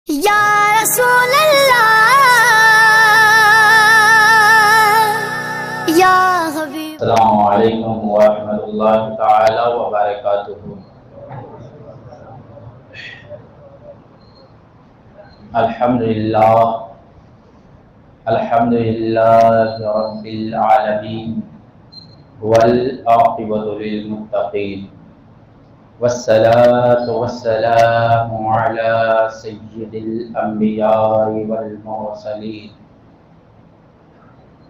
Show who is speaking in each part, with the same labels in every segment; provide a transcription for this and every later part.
Speaker 1: یا رسول اللہ یا حبیب۔
Speaker 2: السلام علیکم ورحمۃ اللہ تعالی وبرکاتہ۔ الحمدللہ رب العالمین والعاقبۃ للمتقین والصلاة والسلام علی سید الانبیاء والمرسلین،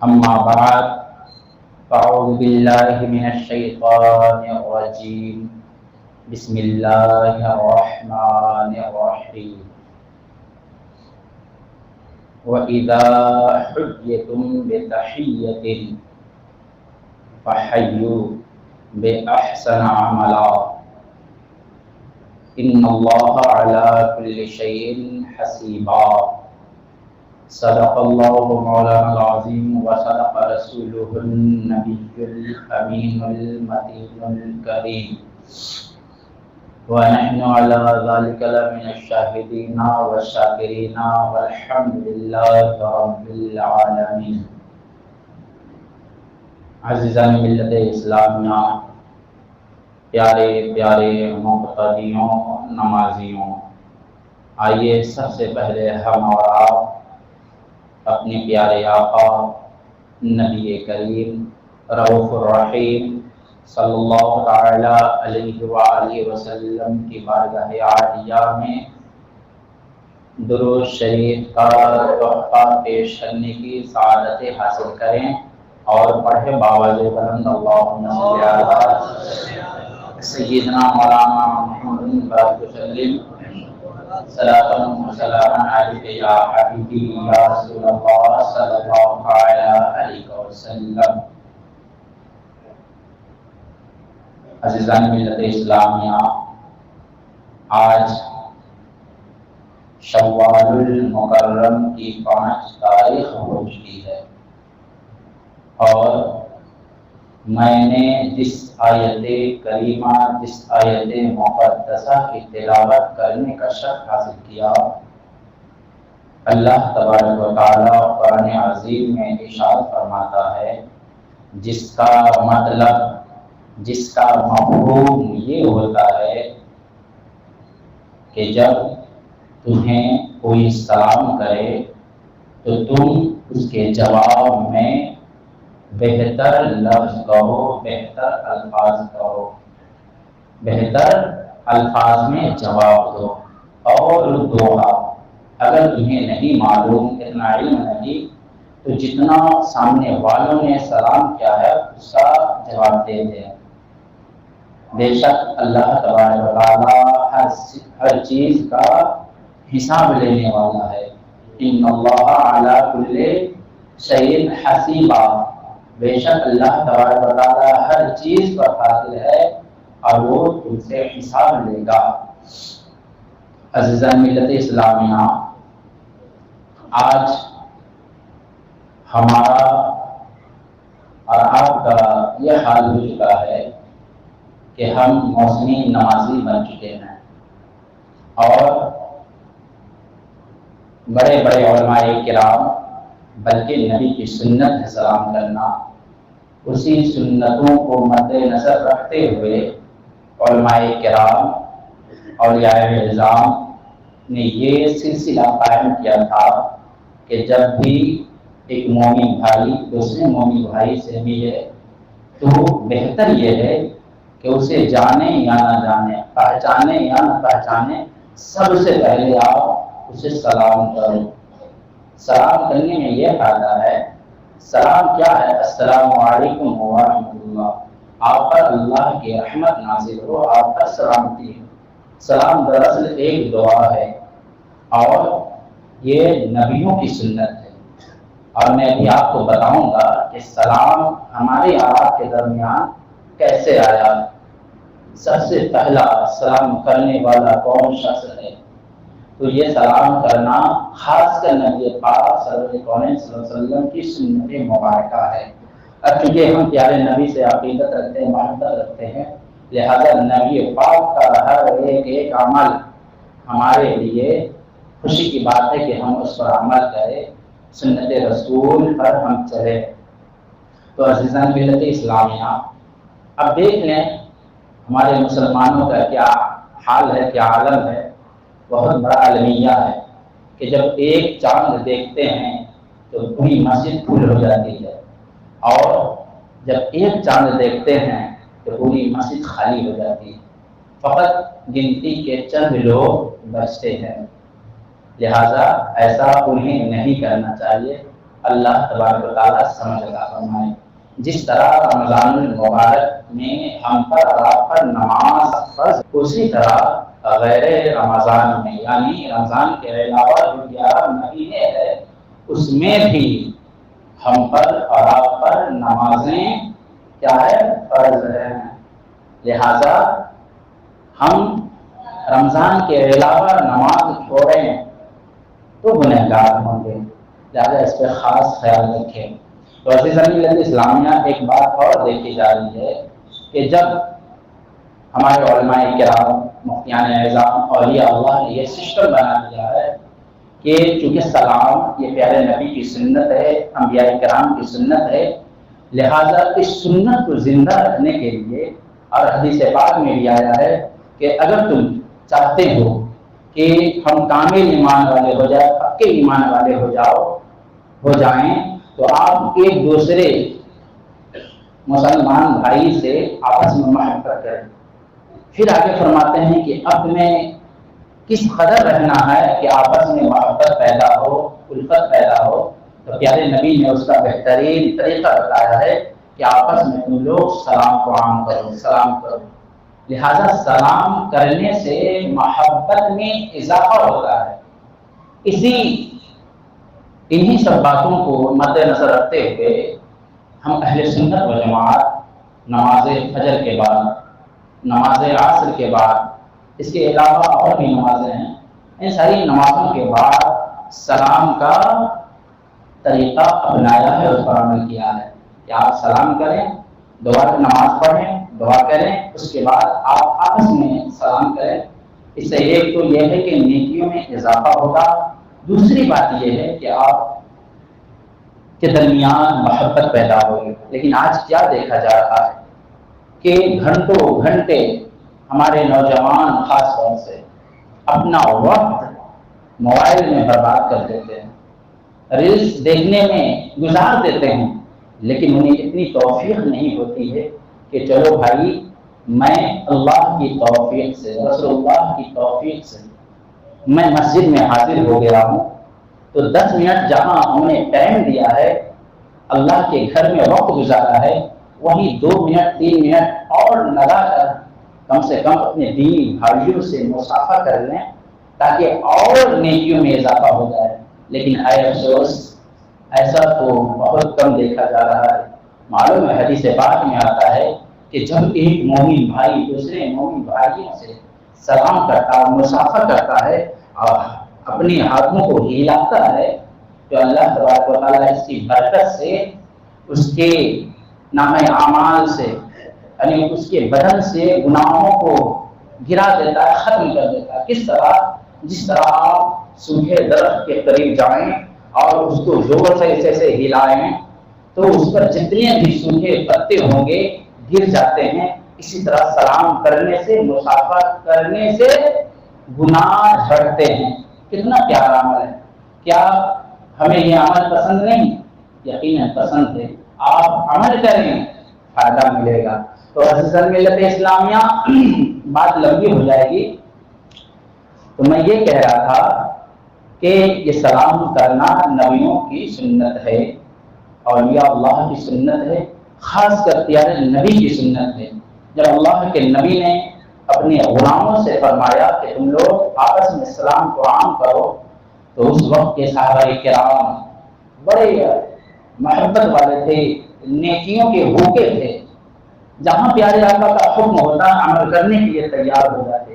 Speaker 2: اما بعد فاعوذ باللہ من الشیطان الرجیم، بسم اللہ الرحمن الرحیم۔ وَإِذَا حُيِّيتُم بِتَحِيَّةٍ فَحَيُّوا بِأَحْسَنَ عَمَلًا إِنَّ اللَّهَ عَلَى كُلِّ شَيْءٍ حَسِيبٌ۔ صدق اللہ مولانا العظیم وصدق رسولہ النبی الامین المتین الکریم، ونحن على ذلك لمن الشاہدین والشاکرین والحمد للہ رب العالمین۔ عزیزان ملت اسلامیہ، پیارے پیارے مقتدیوں نمازیوں، آئیے سب سے پہلے ہم اور آپ اپنے پیارے آقا نبی کریم رؤوف الرحیم صلی اللہ تعالی علیہ وآلہ وسلم کی بارگاہ عالیہ میں درود شریف کا تحفہ پیش کرنے کی سعادت حاصل کریں اور پڑھے باوجہ بلند اللہم صلی علی سیدنا مولانا محمد بارک وسلم، صلاۃ و سلام علیک یا حبیبی یا رسول اللہ صلی اللہ علیہ وسلم۔ عزیزان ملت اسلامیہ، آج شوال المکرم کی 5 تاریخ ہو چکی ہے، اور میں نے جس آیت کریمہ، جس آیت مقدسہ کی تلاوت کرنے کا شرف حاصل کیا، اللہ تبارک و تعالیٰ قرآن عظیم میں ارشاد فرماتا ہے، جس کا مطلب، جس کا مفہوم یہ ہوتا ہے کہ جب تمہیں کوئی سلام کرے تو تم اس کے جواب میں بہتر لفظ کہو، بہتر الفاظ کہو، بہتر الفاظ میں جواب دو۔ اور دعا، اگر تمہیں نہیں معلوم، اتنا علم نہیں، تو جتنا سامنے والوں نے سلام کیا ہے اس کا جواب دے دیں۔ بے شک اللہ تبارک و تعالی ہر چیز کا حساب لینے والا ہے۔ ان اللہ علی کل شیء حسیب، بے شک اللہ تبارک و تعالی ہر چیز پر قادر ہے اور وہ تم سے حساب لے گا۔ عزیزان ملت اسلامیہ، آج ہمارا اور آپ کا یہ حال ہو چکا ہے کہ ہم موسمی نمازی بن چکے ہیں، اور بڑے بڑے علماء کرام، بلکہ نبی کی سنت ہے سلام کرنا، اسی سنتوں کو مد نظر رکھتے ہوئے علماء کرام، اولیاء اعظام نے یہ سلسلہ قائم کیا تھا کہ جب بھی ایک مومن بھائی دوسرے مومن بھائی سے ملے تو بہتر یہ ہے کہ اسے جانے یا نہ جانے، پہچانے یا نہ پہچانے، سب سے پہلے آپ اسے سلام کرو۔ سلام کرنے میں یہ فائدہ ہے، سلام کیا ہے؟ السلام علیکم ورحمۃ اللہ، آپ پر اللہ کی رحمت نازل ہو، آپ پر سلامتی ہے۔ سلام دراصل ایک دعا ہے، اور یہ نبیوں کی سنت ہے، اور میں بھی آپ کو بتاؤں گا کہ سلام ہمارے آپ کے درمیان کیسے آیا۔ سب سے پہلا سلام کرنے والا کون شخص ہے؟ تو یہ سلام کرنا خاص کر نبی پاک صلی اللہ علیہ وسلم کی سنت مبارکہ ہے۔ اب چونکہ ہم پیارے نبی سے عقیدت رکھتے ہیں، محبت رکھتے ہیں، لہذا نبی پاک کا ہر ایک عمل ہمارے لیے خوشی کی بات ہے کہ ہم اس پر عمل کریں، سنت رسول پر ہم چلیں۔ تو عزیزان ملت اسلامیہ، اب دیکھ لیں ہمارے مسلمانوں کا کیا حال ہے، کیا عالم ہے۔ بہت بڑا المیہ ہے کہ جب ایک چاند دیکھتے ہیں تو پوری مسجد پھول ہو جاتی ہے، اور جب ایک چاند دیکھتے ہیں تو پوری مسجد خالی ہو جاتی ہے، فقط گنتی کے چند لوگ بچتے ہیں۔ لہذا ایسا انہیں نہیں کرنا چاہیے۔ اللہ تبارک و تعالیٰ سمجھ عطا فرمائے۔ جس طرح رمضان المبارک میں ہم پر اور آپ پر نماز فرض، اسی طرح غیر رمضان میں یعنی رمضان کے علاوہ جو 11 مہینے ہے اس میں بھی ہم پر اور آپ پر نمازیں کیا ہے؟ فرض ہے۔ لہذا ہم رمضان کے علاوہ نماز چھوڑیں تو گنہگار ہوں گے، لہذا اس پہ خاص خیال رکھیں۔ تو عزیزان ملت اسلامیہ، ایک بات اور دیکھی جا رہی ہے کہ جب ہمارے علماء کرام، مفتیان اعظام، اولیاء اللہ نے یہ سسٹم بنا دیا ہے کہ چونکہ سلام یہ پیارے نبی کی سنت ہے، انبیاء کرام کی سنت ہے، لہذا اس سنت کو زندہ رکھنے کے لیے، اور حدیث پاک میں بھی آیا ہے کہ اگر تم چاہتے ہو کہ ہم کامل ایمان والے ہو جائیں، پکے ایمان والے ہو جائیں، تو آپ ایک دوسرے مسلمان بھائی سے آپس میں محبت کریں۔ پھر آگے فرماتے ہیں کہ اب میں کس قدر رہنا ہے کہ آپس میں محبت پیدا ہو، الفت پیدا ہو، تو پیارے نبی نے اس کا بہترین طریقہ بتایا ہے کہ آپس میں تم لوگ سلام کو عام کرو، سلام کرو۔ لہذا سلام کرنے سے محبت میں اضافہ ہوتا ہے۔ انہی سب باتوں کو مد نظر رکھتے ہوئے ہم اہل سنت و جماعت نماز فجر کے بعد، نماز عصر کے بعد، اس کے علاوہ اور بھی نمازیں ہیں، ان ساری نمازوں کے بعد سلام کا طریقہ اپنایا ہے، اس پر عمل کیا ہے کہ آپ سلام کریں، دعا نماز پڑھیں، دعا کریں، اس کے بعد آپ آپس میں سلام کریں۔ اس سے ایک تو یہ ہے کہ نیکیوں میں اضافہ ہوگا، دوسری بات یہ ہے کہ آپ کے درمیان محبت پیدا ہوگی۔ لیکن آج کیا دیکھا جا رہا ہے کہ گھنٹوں گھنٹے ہمارے نوجوان خاص طور سے اپنا وقت موبائل میں برباد کر دیتے ہیں، ریلز دیکھنے میں گزار دیتے ہیں، لیکن انہیں اتنی توفیق نہیں ہوتی ہے کہ چلو بھائی میں اللہ کی توفیق سے، رسول اللہ کی توفیق سے میں مسجد میں حاضر ہو گیا ہوں، تو 10 منٹ جہاں ہم نے ٹائم دیا ہے، اللہ کے گھر میں وقت گزارا ہے، وہیں 2 منٹ 3 منٹ اور لگا کر کم سے کم اپنے دینی بھائیوں سے مصافحہ کر لیں تاکہ اور نیکیوں میں اضافہ ہو جائے۔ لیکن اے افسوس، ایسا تو بہت کم دیکھا جا رہا ہے۔ معلوم ہے حدیث پاک میں آتا ہے کہ جب ایک مومن بھائی دوسرے مومن بھائیوں سے سلام کرتا ہے، مصافحہ کرتا ہے اور اپنے ہاتھوں کو ہلاتا ہے، تو اللہ تبارک و تعالیٰ اس کی برکت سے، اس کے نامہ اعمال سے، یعنی اس کے بدن سے گناہوں کو گرا دیتا ہے، ختم کر دیتا ہے۔ کس طرح؟ جس طرح آپ سوکھے درخت کے قریب جائیں اور اس کو زور سے ایسے ہلائیں تو اس پر جتنے بھی سوکھے پتے ہوں گے گر جاتے ہیں، اسی طرح سلام کرنے سے، مصافحہ کرنے سے گناہ جھڑتے ہیں۔ کتنا پیارا عمل ہے! کیا ہمیں یہ عمل پسند نہیں؟ یقیناً پسند ہے۔ آپ عمل کریں، فائدہ ملے گا۔ تو عزیزان ملت اسلامیہ، بات لمبی ہو جائے گی، تو میں یہ کہہ رہا تھا کہ یہ سلام کرنا نبیوں کی سنت ہے، اولیاء اللہ کی سنت ہے، خاص کر پیارے نبی کی سنت ہے۔ جب اللہ کے نبی نے اپنے غلاموں سے فرمایا کہ تم لوگ آپس میں سلام کو عام کرو، تو اس وقت کے صحابہ کرام بڑے محبت والے تھے، نیکیوں کے بھوکے تھے، جہاں پیارے آقا کا حکم ہوتا عمل کرنے کے لیے تیار ہو جاتے،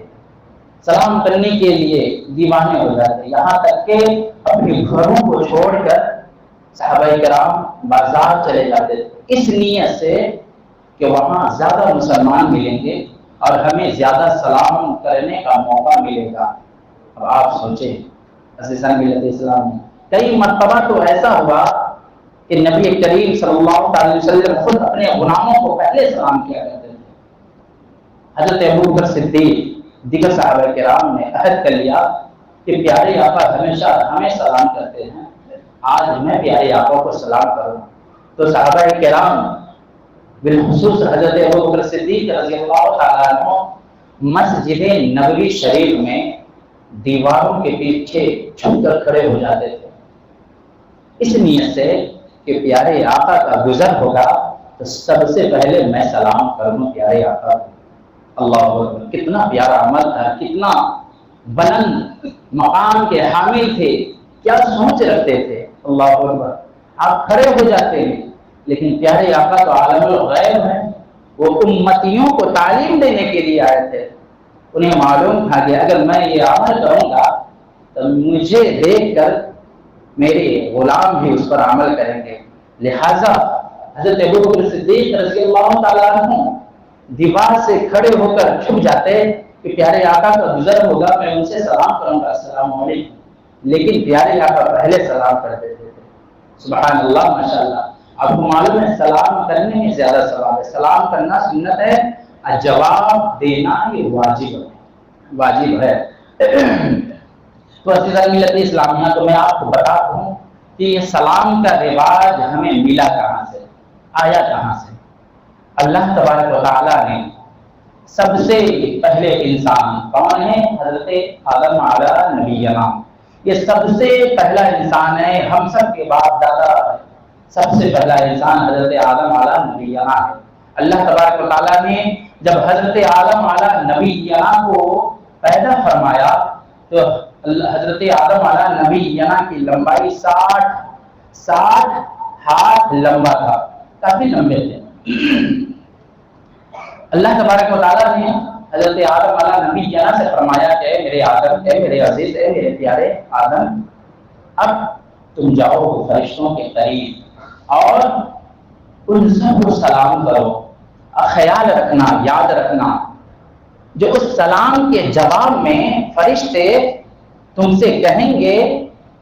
Speaker 2: سلام کرنے کے لیے دیوانے ہو جاتے، یہاں تک کہ اپنے گھروں کو چھوڑ کر صحابہ کرام بازار چلے جاتے اس نیت سے کہ وہاں زیادہ مسلمان ملیں گے اور ہمیں زیادہ سلام کرنے کا موقع ملے گا۔ اب آپ سوچیں عزیزان ملت اسلام میں کئی مرتبہ تو ایسا ہوا کہ نبی کریم صلی اللہ علیہ وسلم خود اپنے غلاموں کو پہلے سلام کیا کرتے تھے. حضرت ابوبکر صدیق دیگر صحابہ کرام نے عہد کر لیا کہ پیارے آقا ہمیشہ ہمیں سلام کرتے ہیں، آج میں پیارے آقا کو سلام کروں. تو صحابہ کرام بالخصوص حضرت ابوبکر صدیق رضی اللہ تعالیٰ عنہ مسجد نبوی شریف میں دیواروں کے پیچھے چھپ کر کھڑے ہو جاتے تھے، اس نیت سے کہ پیارے آقا کا گزر ہوگا تو سب سے پہلے میں سلام کروں پیارے آقا کو. اللہ اکبر، کتنا پیارا عمل تھا، کتنا بلند مقام کے حامل تھے، کیا سوچ رکھتے تھے. اللہ اکبر، آپ کھڑے ہو جاتے ہیں لیکن پیارے آقا تو عالم الغیب ہے، وہ امتیوں کو تعلیم دینے کے لیے آئے تھے. انہیں معلوم تھا کہ اگر میں یہ عمل کروں گا تو مجھے دیکھ کر میرے غلام بھی اس پر عمل کریں گے. لہذا حضرت ابوبکر صدیق رضی اللہ تعالیٰ عنہ دیوار سے کھڑے ہو کر چھپ جاتے کہ پیارے آقا کا گزر ہوگا، میں ان سے سلام کروں گا، السلام علیکم. لیکن پیارے آقا پہلے سلام کر دیتے تھے. سبحان اللہ، ماشاء اللہ. آپ کو معلوم ہے سلام کرنے میں زیادہ ثواب ہے. سلام کرنا سنت ہے، جواب دینا یہ واجب ہے. تو عزیزان ملت اسلامیہ، تو میں آپ کو بتاتا ہوں کہ یہ سلام کا رواج ہمیں ملا کہاں سے، آیا کہاں سے. اللہ تبارک و تعالیٰ نے سب سے پہلے انسان کون ہے؟ حضرت آدم علیہ نبینا. یہ سب سے پہلا انسان ہے، ہم سب کے باپ دادا سب سے پہلا انسان حضرت آدم علیہ نبینا ہے. اللہ تبارک و تعالیٰ نے جب حضرت آدم علیہ نبینا کو پیدا فرمایا تو حضرت آدم علیہ نبینا کی لمبائی 60 ہاتھ لمبا تھا، کافی لمبے تھے. اللہ تبارک و تعالیٰ نے حضرت آدم علیہ نبینا سے فرمایا کہ اے میرے آدم، اے میرے عزیز، اے میرے پیارے آدم، اب تم جاؤ فرشتوں کے قریب اور ان سب کو سلام کرو. خیال رکھنا، یاد رکھنا، جو اس سلام کے جواب میں فرشتے تم سے کہیں گے،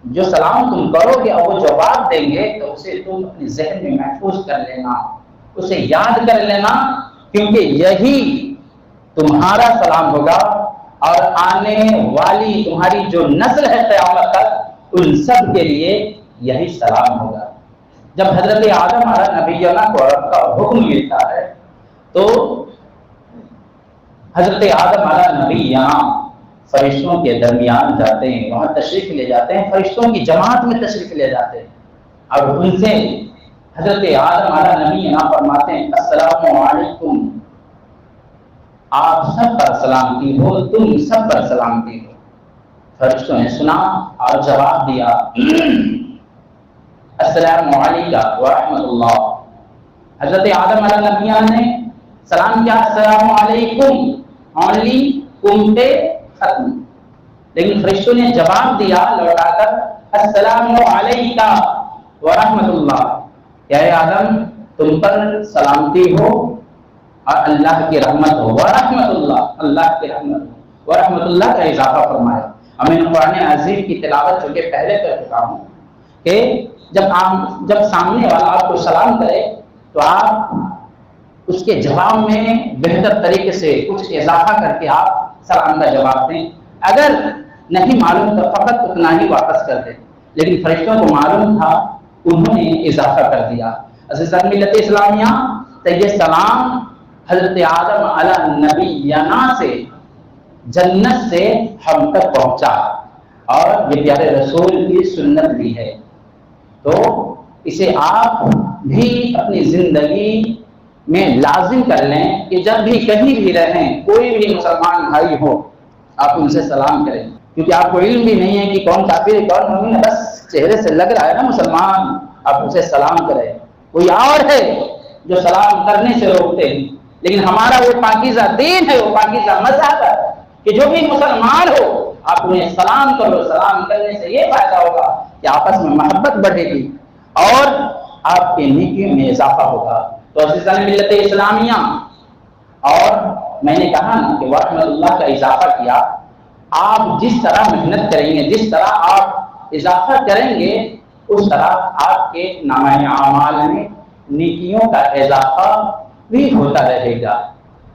Speaker 2: جو سلام تم کرو گے اور وہ جواب دیں گے تو اسے تم اپنے ذہن میں محفوظ کر لینا، اسے یاد کر لینا، کیونکہ یہی تمہارا سلام ہوگا اور آنے والی تمہاری جو نسل ہے قیامت تک ان سب کے لیے یہی سلام ہوگا. جب حضرت آدم علیہ نبینا کو رب کا حکم ملتا ہے تو حضرت آدم علیہ نبینا فرشتوں کے درمیان جاتے ہیں، وہاں تشریف لے جاتے ہیں، فرشتوں کی جماعت میں تشریف لے جاتے ہیں اور ان سے حضرت آدم علیہ نبینا فرماتے ہیں السلام علیکم، آپ سب پر سلامتی ہو، تم سب پر سلامتی ہو. فرشتوں نے سنا اور جواب دیا السلام علیکم ورحمۃ اللہ. حضرت آدم علیہ نبینا نے سلام کیا السلام علیکم، اونلی کم پہ ختم، لیکن فرشتوں نے جواب دیا لوٹا کر السلام علیکم ورحمۃ اللہ. یا آدم، تم پر سلامتی ہو اور اللہ کی رحمت ہو. ورحمۃ اللہ، اللہ کی رحمت ہو، ورحمۃ اللہ کا اضافہ فرمایا. ہمیں قرآن عظیم کی تلاوت چونکہ پہلے کر چکا ہوں کہ جب سامنے والا آپ کو سلام کرے تو آپ اس کے جواب میں بہتر طریقے سے کچھ اضافہ کر کے آپ سلام کا جواب دیں. اگر نہیں معلوم تو فقط اتنا ہی واپس کر دیں، لیکن فرشتوں کو معلوم تھا، انہوں نے اضافہ کر دیا. عزیزان ملت اسلامیہ، تو یہ سلام حضرت آدم علیہ نبینا سے جنت سے ہم تک پہنچا اور یہ پیارے رسول کی سنت بھی ہے. تو اسے آپ بھی اپنی زندگی میں لازم کر لیں کہ جب بھی کہیں بھی رہیں، کوئی بھی مسلمان بھائی ہو، آپ ان سے سلام کریں. کیونکہ آپ کو علم بھی نہیں ہے کہ کون کافر ہے کون مومن ہے، بس چہرے سے لگ رہا ہے نا مسلمان، آپ اسے سلام کریں. کوئی اور ہے جو سلام کرنے سے روکتے ہیں، لیکن ہمارا وہ پاکیزہ دین ہے، وہ پاکیزہ مذہب ہے کہ جو بھی مسلمان ہو آپ انہیں سلام کرو. سلام کرنے سے یہ فائدہ ہوگا کہ آپس میں محبت بڑھے گی اور آپ کے نیکی میں اضافہ ہوگا. تو عزیزان ملت اسلامیہ، اور میں نے کہا نا کہ ورحمۃ اللہ کا اضافہ کیا آپ جس طرح محنت کریں گے، جس طرح آپ اضافہ کریں گے، اس طرح آپ کے نامہ اعمال میں نیکیوں کا اضافہ بھی ہوتا رہے گا۔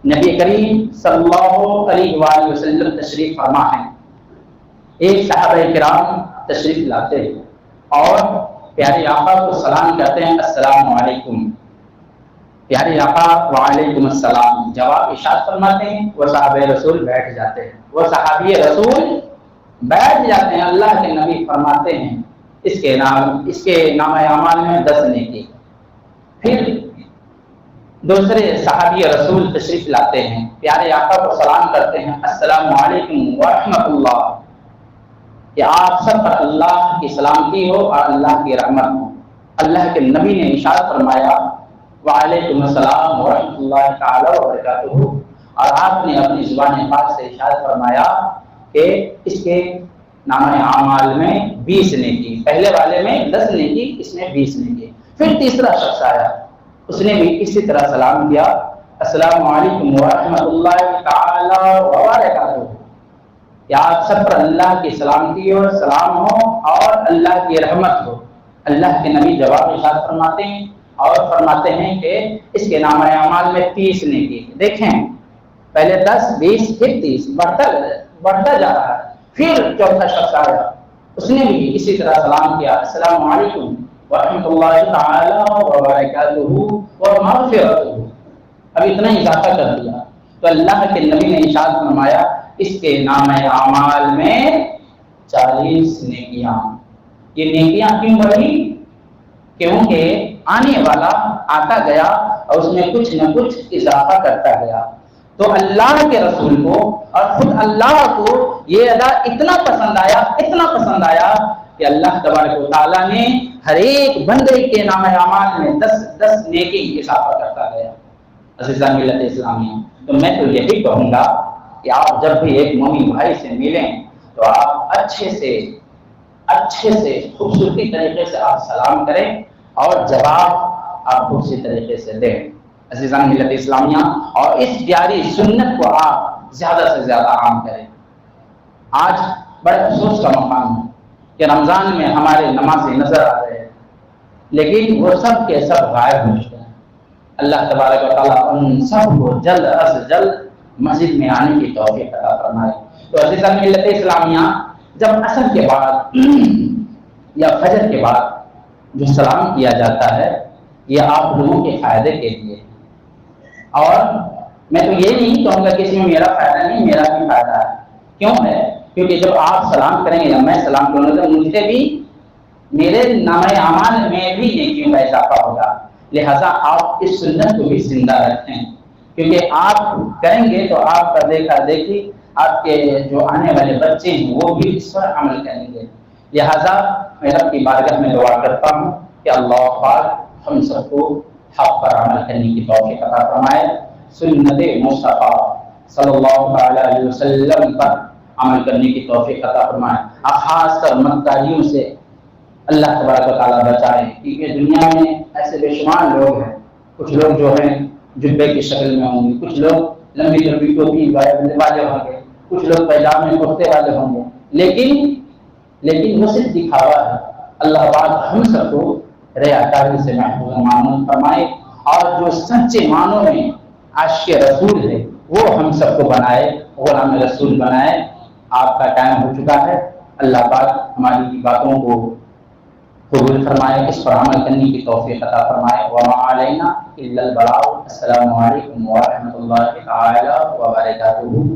Speaker 2: نبی کریم صلی اللہ علیہ وآلہ وسلم تشریف فرما ہے، ایک صحابہ کرام تشریف لاتے ہیں اور پیارے آقا کو سلام کرتے ہیں، السلام علیکم۔ پیارے آقا وعلیکم السلام جواب ارشاد فرماتے ہیں، وہ صحابہ رسول بیٹھ جاتے ہیں، وہ صحابی رسول بیٹھ جاتے ہیں۔ اللہ کے نبی فرماتے ہیں اس کے نام اعمال میں 10 نیکی۔ پھر دوسرے صحابی رسول تشریف لاتے ہیں، پیارے آقا کو سلام کرتے ہیں، السلام علیکم ورحمۃ اللہ، کہ آپ سب پر اللہ کی سلامتی ہو اور اللہ کی رحمت ہو۔ اللہ کے نبی نے ارشاد فرمایا وعلیکم السلام ورحمۃ اللہ تعالی وبرکاتہ، اور آپ نے اپنی زبان پاک سے ارشاد فرمایا کہ اس کے نامہ اعمال میں 20 نیکی، پہلے والے میں 10 نیکی، اس میں 20 نیکی۔ پھر تیسرا شخص آیا، اس نے بھی اسی طرح سلام کیا، السلام علیکم ورحمۃ اللہ تعالی وبرکاتہ، کہ آپ سب پر اللہ کی سلامتی ہو، سلام ہو اور اللہ کی رحمت ہو۔ اللہ کے نبی جواب ارشاد فرماتے ہیں اور فرماتے ہیں کہ اس کے نامہ اعمال میں 30 نیکی۔ دیکھیں پہلے 10 20 پھر 30 بڑھتا جا رہا ہے۔ پھر چوتھا شخص آیا، اس نے بھی اسی طرح سلام کیا، السلام علیکم ورحمۃ اللہ تعالی وبرکاتہ ومغفرتہ، اب اتنا اضافہ کر دیا۔ تو اللہ کے نبی نے ارشاد فرمایا اس کے نامہ اعمال میں 40 نیکیاں۔ یہ نیکیاں کیوں بڑھی؟ کیونکہ آنے والا آتا گیا اور اس میں کچھ نہ کچھ اضافہ کرتا گیا۔ تو اللہ کے رسول کو اور خود اللہ کو یہ ادا اتنا پسند آیا کہ اللہ تبارک و تعالیٰ نے ہر ایک بندے کے نام اعمال میں 10 نیکی اضافہ کرتا گیا۔ عزیزان ملت اسلامیہ، تو میں تو یہی کہوں گا کہ آپ جب بھی ایک مومن بھائی سے ملیں تو آپ اچھے سے خوبصورتی طریقے سے آپ سلام کریں اور جواب آپ خوبصورتی طریقے سے دیں۔ عزیزان ملت اسلامیہ، اور اس پیاری سنت کو آپ زیادہ سے زیادہ عام کریں۔ آج بڑے افسوس کا مقام ہے کہ رمضان میں ہمارے نمازی نظر آ رہے ہیں لیکن وہ سب کے سب غائب ہو چکے ہیں۔ اللہ تبارک و تعالیٰ ان سب کو جلد از جلد مسجد میں آنے کی توفیق عطا فرمائے۔ تو عزیزان ملت اسلامیہ، جب عصر کے بعد یا فجر کے بعد جو سلام کیا جاتا ہے یہ آپ لوگوں کے فائدے کے لیے، اور میں تو یہ نہیں کہوں گا کہ اس میں میرا فائدہ نہیں، میرا بھی فائدہ ہے۔ کیوں ہے؟ کیونکہ جب آپ سلام کریں گے یا میں سلام کروں گا تو مجھے بھی میرے نامہ اعمال میں بھی نیکیوں کا اضافہ ہوگا۔ لہذا آپ اس سنت کو بھی زندہ رکھیں، کیونکہ آپ کریں گے تو آپ کا دیکھا دیکھی آپ کے جو آنے والے بچے ہیں وہ بھی اس پر عمل کریں گے۔ لہذا میں رب کی بارگاہ میں دعا کرتا ہوں کہ اللہ پاک ہم سب کو حق پر عمل کرنے کی توفیق عطا فرمائے، سنت مصطفیٰ صلی اللہ علیہ وسلم پر عمل کرنے کی توفیق عطا فرمائے، خاص کر مکاریوں سے اللہ تبارک و تعالیٰ بچائے، کیونکہ دنیا میں ایسے بے شمار لوگ ہیں، کچھ لوگ جو ہیں جبے کی شکل میں ہوں گے، کچھ لوگ لمبی لمبی ٹوپی والے ہوں گے، کچھ لوگ پیجامے کرتے والے ہوں گے، لیکن وہ صرف دکھاوا ہے۔ اللہ پاک ہم سب کو ریاکاری سے محفوظ معمول فرمائے، اور جو سچے معنوں میں عاشق رسول ہے وہ ہم سب کو بنائے، غلام رسول بنائے۔ آپ کا ٹائم ہو چکا ہے، اللہ پاک ہماری باتوں کو قبول فرمائے، اس پر عمل کرنے کی توفیق عطا فرمائے۔ وما علینا الا البلاغ۔ السلام علیکم ورحمۃ اللہ تعالی وبرکاتہ۔